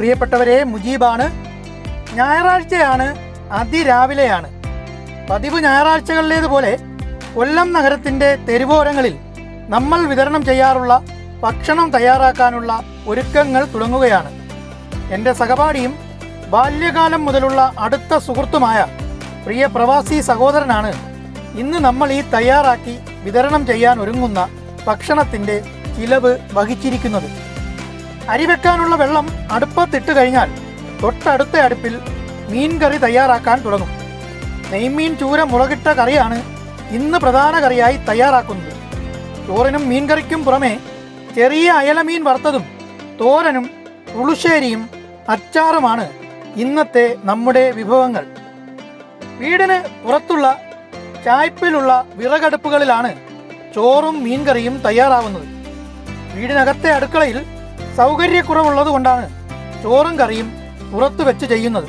പ്രിയപ്പെട്ടവരെ, മുജീബാണ്. ഞായറാഴ്ചയാണ്, അതിരാവിലെയാണ്. പതിവ് ഞായറാഴ്ചകളിലേതുപോലെ കൊല്ലം നഗരത്തിൻ്റെ തെരുവോരങ്ങളിൽ നമ്മൾ വിതരണം ചെയ്യാറുള്ള ഭക്ഷണം തയ്യാറാക്കാനുള്ള ഒരുക്കങ്ങൾ തുടങ്ങുകയാണ്. എൻ്റെ സഹപാഠിയും ബാല്യകാലം മുതലുള്ള അടുത്ത സുഹൃത്തുമായ പ്രിയ പ്രവാസി സഹോദരനാണ് ഇന്ന് നമ്മൾ ഈ തയ്യാറാക്കി വിതരണം ചെയ്യാൻ ഒരുങ്ങുന്ന ഭക്ഷണത്തിൻ്റെ ചിലവ് വഹിച്ചിരിക്കുന്നത്. അരി വെക്കാനുള്ള വെള്ളം അടുപ്പത്തിട്ട് കഴിഞ്ഞാൽ തൊട്ടടുത്ത അടുപ്പിൽ മീൻ കറി തയ്യാറാക്കാൻ തുടങ്ങും. നെയ്മീൻ ചൂര മുളകിട്ട കറിയാണ് ഇന്ന് പ്രധാന കറിയായി തയ്യാറാക്കുന്നത്. ചോറിനും മീൻ കറിക്കും പുറമെ ചെറിയ അയലമീൻ വറുത്തതും തോരനും പുളിശ്ശേരിയും അച്ചാറുമാണ് ഇന്നത്തെ നമ്മുടെ വിഭവങ്ങൾ. വീടിന് പുറത്തുള്ള ചായ്പിലുള്ള വിറകടുപ്പുകളിലാണ് ചോറും മീൻകറിയും തയ്യാറാവുന്നത്. വീടിനകത്തെ അടുക്കളയിൽ സൗകര്യക്കുറവുള്ളത് കൊണ്ടാണ് ചോറും കറിയും പുറത്തു വെച്ച് ചെയ്യുന്നത്.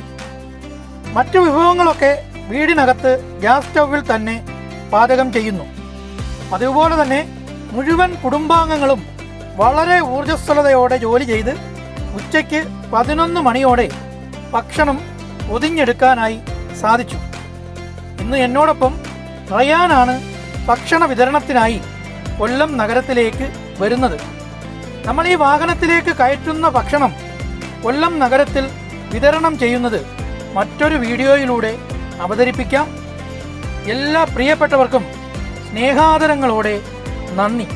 മറ്റു വിഭവങ്ങളൊക്കെ വീടിനകത്ത് ഗ്യാസ് സ്റ്റൗവിൽ തന്നെ പാചകം ചെയ്യുന്നു. അതുപോലെ തന്നെ മുഴുവൻ കുടുംബാംഗങ്ങളും വളരെ ഊർജ്ജസ്വലതയോടെ ജോലി ചെയ്ത് ഉച്ചയ്ക്ക് 11 മണിയോടെ ഭക്ഷണം പൊതിഞ്ഞെടുക്കാനായി സാധിച്ചു. ഇന്ന് എന്നോടൊപ്പം റയാനാണ് ഭക്ഷണ വിതരണത്തിനായി കൊല്ലം നഗരത്തിലേക്ക് വരുന്നത്. നമ്മൾ ഈ വാഹനത്തിലേക്ക് കയറ്റുന്ന ഭക്ഷണം കൊല്ലം നഗരത്തിൽ വിതരണം ചെയ്യുന്നത് മറ്റൊരു വീഡിയോയിലൂടെ അവതരിപ്പിക്കാം. എല്ലാ പ്രിയപ്പെട്ടവർക്കും സ്നേഹാദരങ്ങളോടെ നന്ദി.